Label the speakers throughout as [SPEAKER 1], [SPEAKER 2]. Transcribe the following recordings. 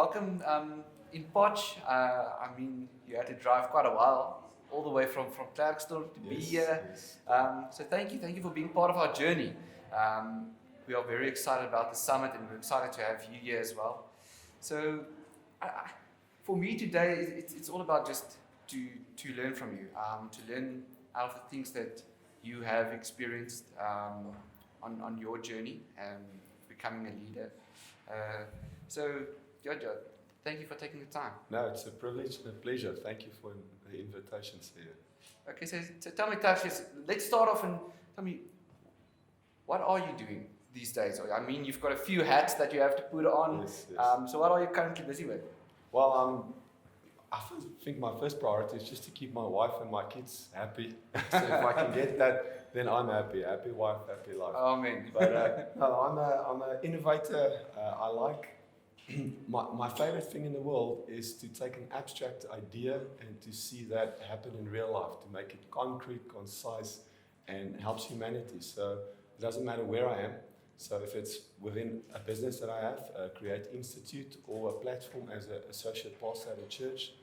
[SPEAKER 1] welcome in Potch. I mean, you had to drive quite a while, all the way from Klerksdorp to be here.
[SPEAKER 2] Yes.
[SPEAKER 1] So thank you for being part of our journey. We are very excited about the summit, and we're excited to have you here as well. So, for me today, it's all about just to learn from you, to learn out of the things that you have experienced on your journey and becoming a leader. So, Jojo, thank you for taking the time.
[SPEAKER 2] No, it's a privilege and a pleasure. Thank you for the invitations here.
[SPEAKER 1] Okay, so tell me, Tertius, let's start off and tell me, what are you doing these days? I mean, you've got a few hats that you have to put on.
[SPEAKER 2] Yes, yes.
[SPEAKER 1] So what are you currently busy with?
[SPEAKER 2] Well, I think my first priority is just to keep my wife and my kids happy. So if I can get that, then I'm happy. Happy wife, happy life.
[SPEAKER 1] Amen.
[SPEAKER 2] But no, I'm an innovator. I like my favorite thing in the world is to take an abstract idea and to see that happen in real life, to make it concrete, concise, and helps humanity. So it doesn't matter where I am. So if it's within a business that I have, a Create Institute, or a platform as an associate pastor at a church,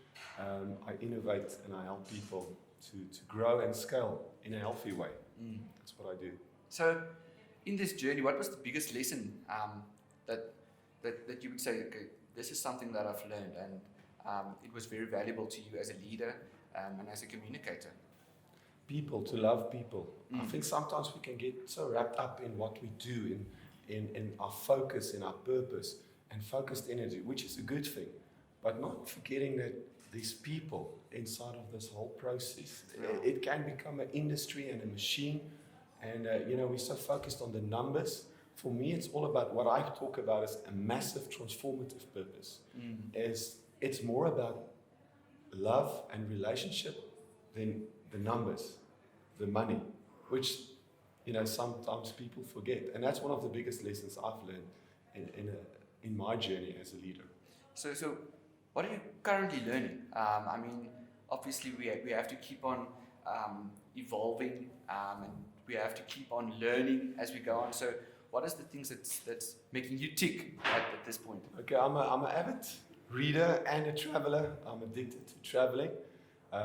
[SPEAKER 2] I innovate and I help people to grow and scale in a healthy way. That's what I do.
[SPEAKER 1] So in this journey, what was the biggest lesson that you would say, okay, this is something that I've learned and it was very valuable to you as a leader and as a communicator?
[SPEAKER 2] People, to love people. I think sometimes we can get so wrapped up in what we do, in our focus, in our purpose, and focused energy, which is a good thing, but not forgetting that these people inside of this whole process, it can become an industry and a machine, and we're so focused on the numbers. For me, it's all about what I talk about as a massive transformative purpose. It's more about love and relationship than the numbers, the money, which sometimes people forget, and that's one of the biggest lessons I've learned in my journey as a leader.
[SPEAKER 1] So what are you currently learning? I mean, obviously we have to keep on evolving, and we have to keep on learning as we go on. So what is the things that's making you tick at this point?
[SPEAKER 2] Okay, I'm an avid reader and a traveler. I'm addicted to traveling.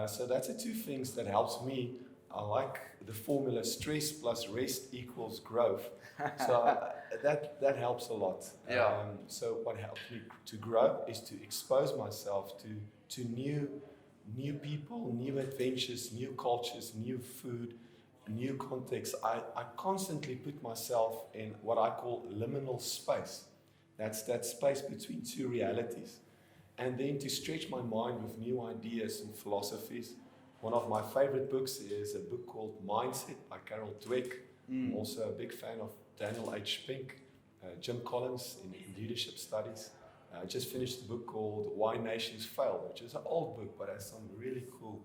[SPEAKER 2] So that's the two things that helps me. I like the formula stress plus rest equals growth. So that helps a lot.
[SPEAKER 1] Yeah.
[SPEAKER 2] So what helps me to grow is to expose myself to new people, new adventures, new cultures, new food, new contexts. I constantly put myself in what I call liminal space. That's that space between two realities. And then to stretch my mind with new ideas and philosophies. One of my favorite books is a book called Mindset by Carol Dweck. I'm also a big fan of Daniel H. Pink, Jim Collins in leadership studies. I just finished a book called Why Nations Fail, which is an old book, but has some really cool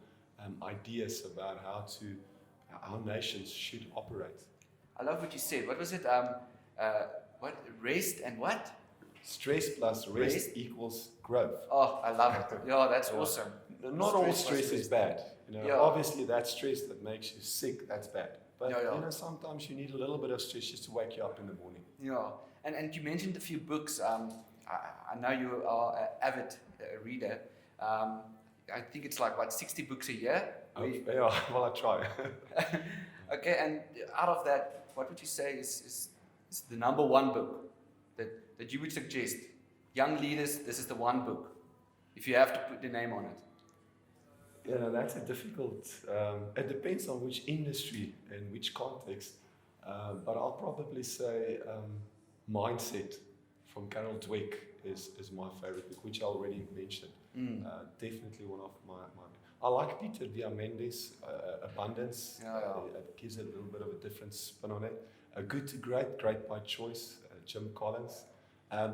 [SPEAKER 2] ideas about how nations should operate.
[SPEAKER 1] I love what you said. What was it? What rest and what?
[SPEAKER 2] Stress plus rest equals growth.
[SPEAKER 1] Oh, I love it. Yeah, that's awesome.
[SPEAKER 2] Not all stress is bad.
[SPEAKER 1] Yeah.
[SPEAKER 2] Obviously that stress that makes you sick, that's bad. But
[SPEAKER 1] Yeah.
[SPEAKER 2] sometimes you need a little bit of stress just to wake you up in the morning.
[SPEAKER 1] Yeah, and you mentioned a few books. I know you are an avid reader. I think it's like, 60 books a year?
[SPEAKER 2] Yeah, well, I try.
[SPEAKER 1] Okay, and out of that, what would you say is the number one book that you would suggest? Young leaders, this is the one book, if you have to put the name on it.
[SPEAKER 2] That's a difficult, it depends on which industry and which context, but I'll probably say Mindset from Carol Dweck is my favorite book, which I already mentioned. Definitely one of my I like Peter Diamandis' Abundance. It gives it a little bit of a different spin on it. Good to Great by choice, Jim Collins.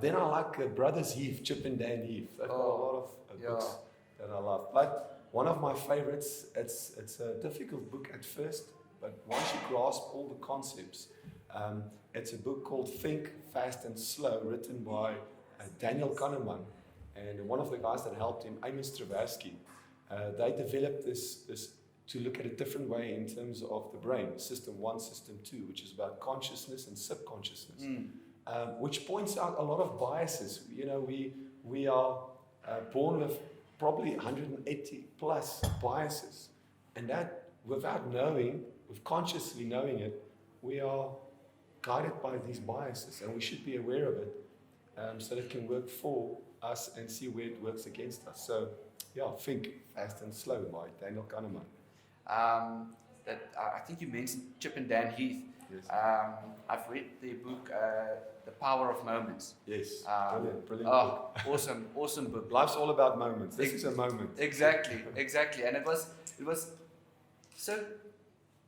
[SPEAKER 2] Then I like Brothers Heath, Chip and Dan Heath. They've got a lot of books that I love. But one of my favorites, it's a difficult book at first, but once you grasp all the concepts, it's a book called Think, Fast and Slow, written by Daniel Kahneman. And one of the guys that helped him, Amos Tversky, they developed this to look at a different way in terms of the brain, System 1, System 2, which is about consciousness and subconsciousness, which points out a lot of biases. we are born with probably 180 plus biases. And that, without knowing, with consciously knowing it, we are guided by these biases, and we should be aware of it so that it can work for us and see where it works against us. So, yeah, Think Fast and Slow by Daniel Kahneman.
[SPEAKER 1] I think you mentioned Chip and Dan Heath.
[SPEAKER 2] Yes.
[SPEAKER 1] I've read their book, The Power of Moments.
[SPEAKER 2] Yes, brilliant book.
[SPEAKER 1] Awesome book.
[SPEAKER 2] Life's all about moments. This is a moment.
[SPEAKER 1] Exactly. And it was so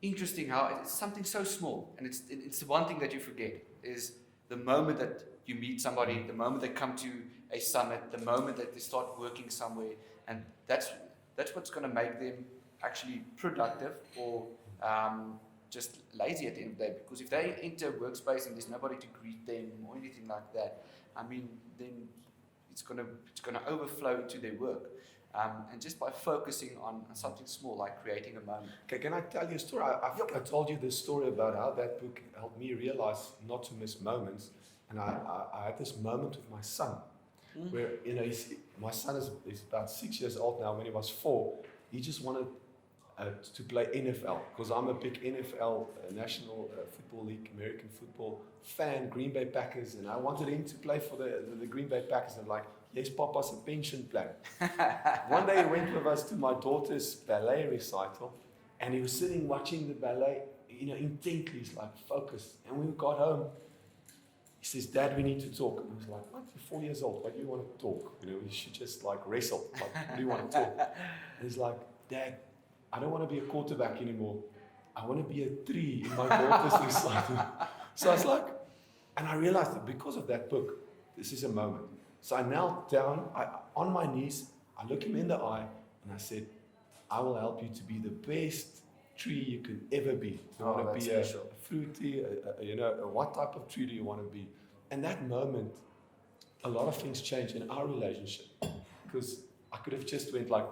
[SPEAKER 1] interesting how it's something so small, and it's the one thing that you forget is the moment that you meet somebody, the moment they come to a summit, the moment that they start working somewhere, and that's what's going to make them actually productive or just lazy at the end of the day. Because if they enter a workspace and there's nobody to greet them or anything like that, I mean, then it's gonna overflow into their work. And just by focusing on something small, like creating a moment.
[SPEAKER 2] Okay, can I tell you a story? I told you this story about how that book helped me realize not to miss moments. And I had this moment with my son, where, my son is about 6 years old now. When he was 4, he just wanted to play NFL, because I'm a big NFL National Football League, American football fan, Green Bay Packers, and I wanted him to play for the Green Bay Packers. And like, yes, Papa's a pension plan. One day he went with us to my daughter's ballet recital, and he was sitting watching the ballet, intently, he's like focused. And when we got home, he says, "Dad, we need to talk." And I was like, "What? You're 4 years old. Why do you want to talk? You should just like wrestle. Like, what do you want to talk?" And he's like, "Dad, I don't want to be a quarterback anymore. I want to be a tree in my daughter's recital." So I was like, and I realized that because of that book, this is a moment. So I knelt down, on my knees, I looked him in the eye, and I said, "I will help you to be the best tree you could ever be. You want to be a fruity, what type of tree do you want to be?" And that moment, a lot of things changed in our relationship, because I could have just went like,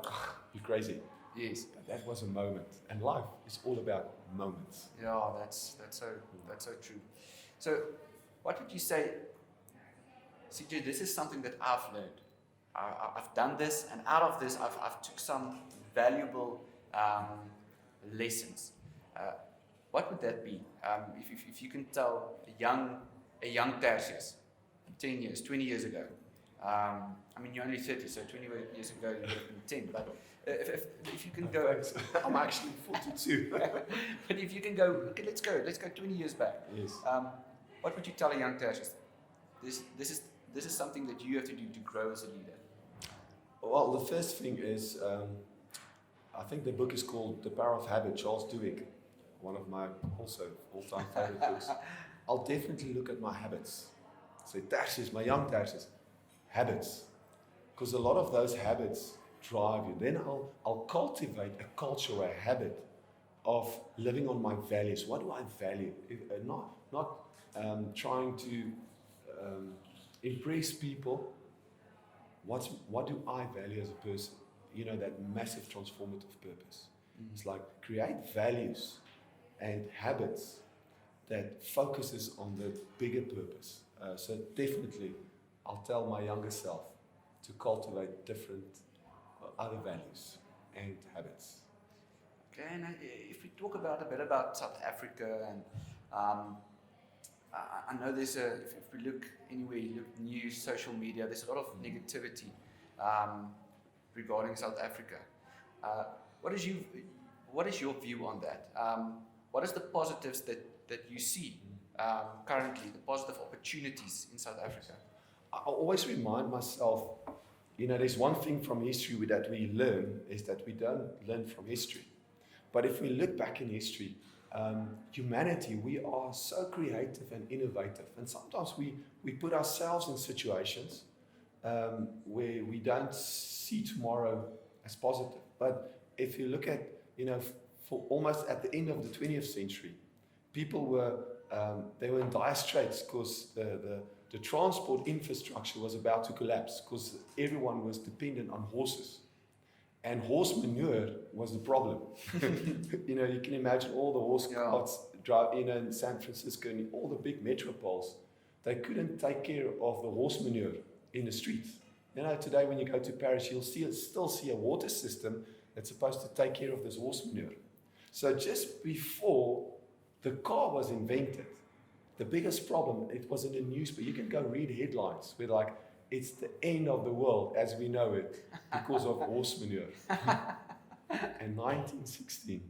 [SPEAKER 2] "You're crazy."
[SPEAKER 1] Yes.
[SPEAKER 2] But that was a moment, and life is all about moments.
[SPEAKER 1] Yeah, that's so true. So, what would you say, CJ? This is something that I've learned. I've done this, and out of this, I've took some valuable lessons. What would that be? If you can tell a young Tertius, 10 years, 20 years ago. I mean, you're only 30, so 20 years ago you would have been 10. But if you can go,
[SPEAKER 2] I'm actually 42.
[SPEAKER 1] But if you can go, okay, let's go 20 years back.
[SPEAKER 2] Yes.
[SPEAKER 1] What would you tell a young Tertius? This is something that you have to do to grow as a leader.
[SPEAKER 2] Well, the first thing is, I think the book is called The Power of Habit, Charles Duhigg, one of my also all-time favorite books. I'll definitely look at my habits. So Tertius, my young Tertius, habits. Because a lot of those habits drive you. Then I'll cultivate a culture, a habit of living on my values. What do I value? Not trying to impress people. What do I value as a person? That massive transformative purpose. Mm-hmm. It's like create values and habits that focuses on the bigger purpose. So definitely, I'll tell my younger self to cultivate different other values and habits.
[SPEAKER 1] Okay, and if we talk a bit about South Africa, and I know there's if we look anywhere, you look news, social media, there's a lot of negativity regarding South Africa. What is your view on that? What is the positives that you see currently, the positive opportunities in South Africa?
[SPEAKER 2] I always remind myself, there's one thing from history that we learn, is that we don't learn from history. But if we look back in history, humanity, we are so creative and innovative. And sometimes we put ourselves in situations where we don't see tomorrow as positive. But if you look at, for almost at the end of the 20th century, people were in dire straits because the transport infrastructure was about to collapse because everyone was dependent on horses. And horse manure was the problem. You can imagine all the horse carts drive in San Francisco and all the big metropoles. They couldn't take care of the horse manure in the streets. You know, today when you go to Paris, you'll still see a water system that's supposed to take care of this horse manure. So just before the car was invented, the biggest problem, it was in the newspaper. You can go read headlines where like, it's the end of the world as we know it because of horse manure. In 1916,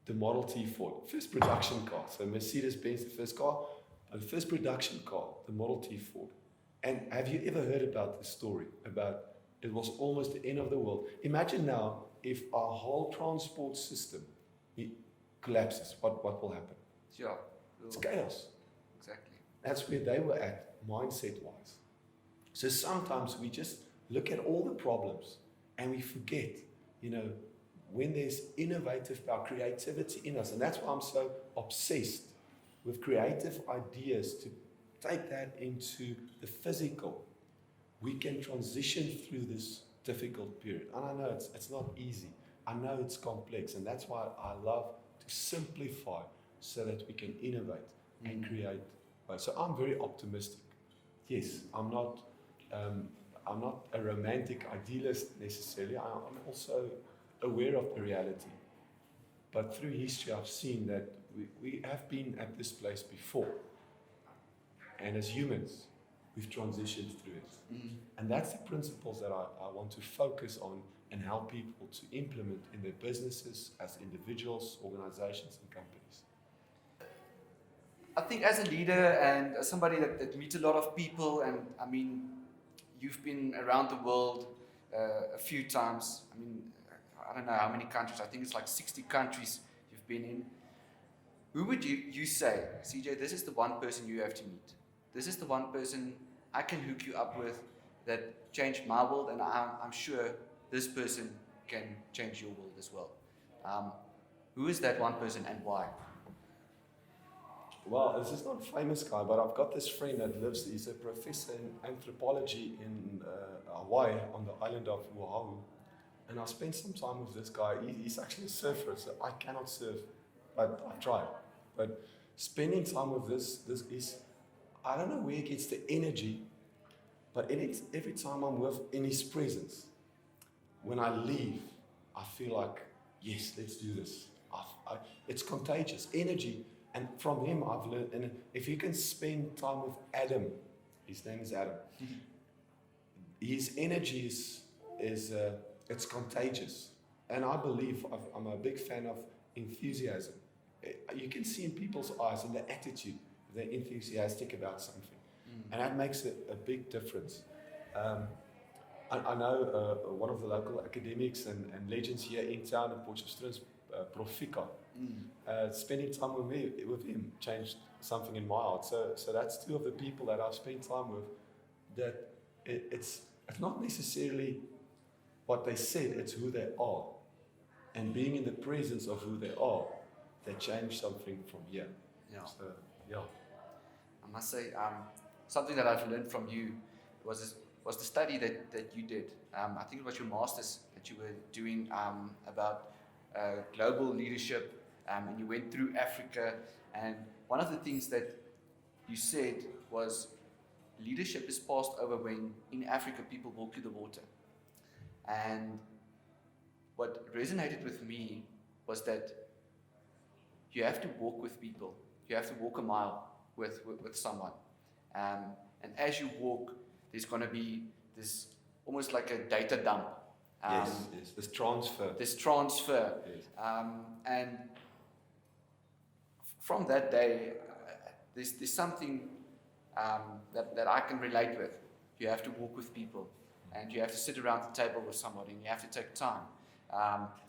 [SPEAKER 2] the Model T Ford, first production car. So Mercedes-Benz, the first car, the first production car, the Model T Ford. And have you ever heard about this story? About it was almost the end of the world. Imagine now if our whole transport system collapses, what will happen?
[SPEAKER 1] Sure.
[SPEAKER 2] It's chaos.
[SPEAKER 1] Exactly.
[SPEAKER 2] That's where they were at, mindset-wise. So sometimes we just look at all the problems and we forget, you know, when there's innovative power, creativity in us. And that's why I'm so obsessed with creative ideas to take that into the physical. We can transition through this difficult period. And I know it's not easy. I know it's complex. And that's why I love to simplify so that we can innovate and create. So I'm very optimistic. Yes, I'm not a romantic idealist necessarily. I'm also aware of the reality. But through history, I've seen that we have been at this place before. And as humans, we've transitioned through it. And that's the principles that I want to focus on and help people to implement in their businesses, as individuals, organizations, and companies.
[SPEAKER 1] I think as a leader and as somebody that meets a lot of people, and I mean, you've been around the world a few times. I mean, I don't know how many countries. I think it's like 60 countries you've been in. Who would you say, CJ, this is the one person you have to meet? This is the one person I can hook you up with that changed my world, and I'm sure this person can change your world as well. Who is that one person and why?
[SPEAKER 2] Well, this is not a famous guy, but I've got this friend that lives, he's a professor in anthropology in Hawaii on the island of Oahu. And I spent some time with this guy. He's actually a surfer, so I cannot surf, but I've tried. But spending time with this is, I don't know where he gets the energy, but every time I'm in his presence, when I leave, I feel like, yes, let's do this. It's contagious. Energy. And from him, I've learned, and if you can spend time with Adam, his name is Adam, his energy is it's contagious. And I believe, I'm a big fan of enthusiasm. You can see in people's eyes and the attitude, they're enthusiastic about something. And that makes a big difference. I know one of the local academics and legends here in town in Potchefstroom, Prof. Fika. Spending time with him changed something in my heart. So that's two of the people that I've spent time with. That it's not necessarily what they said; it's who they are, and being in the presence of who they are, they change something from here.
[SPEAKER 1] Yeah.
[SPEAKER 2] So yeah.
[SPEAKER 1] I must say, something that I've learned from you was the study that you did. I think it was your master's that you were doing about global leadership. And you went through Africa, and one of the things that you said was leadership is passed over when in Africa people walk through the water. And what resonated with me was that you have to walk with people. You have to walk a mile with someone. And as you walk, there's going to be this almost like a data dump.
[SPEAKER 2] Yes, this transfer.
[SPEAKER 1] Yes. And from that day, there's something that I can relate with. You have to walk with people, and you have to sit around the table with somebody, and you have to take time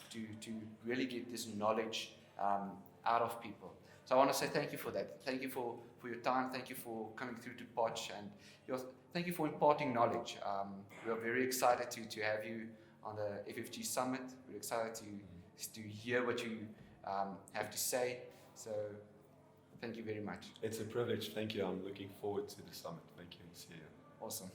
[SPEAKER 1] to really get this knowledge out of people. So I want to say thank you for that. Thank you for your time. Thank you for coming through to Potch, and thank you for imparting knowledge. We are very excited to have you on the FFG Summit. We're excited to hear what you have to say. So thank you very much.
[SPEAKER 2] It's a privilege. Thank you. I'm looking forward to the summit. Thank you. See you.
[SPEAKER 1] Awesome.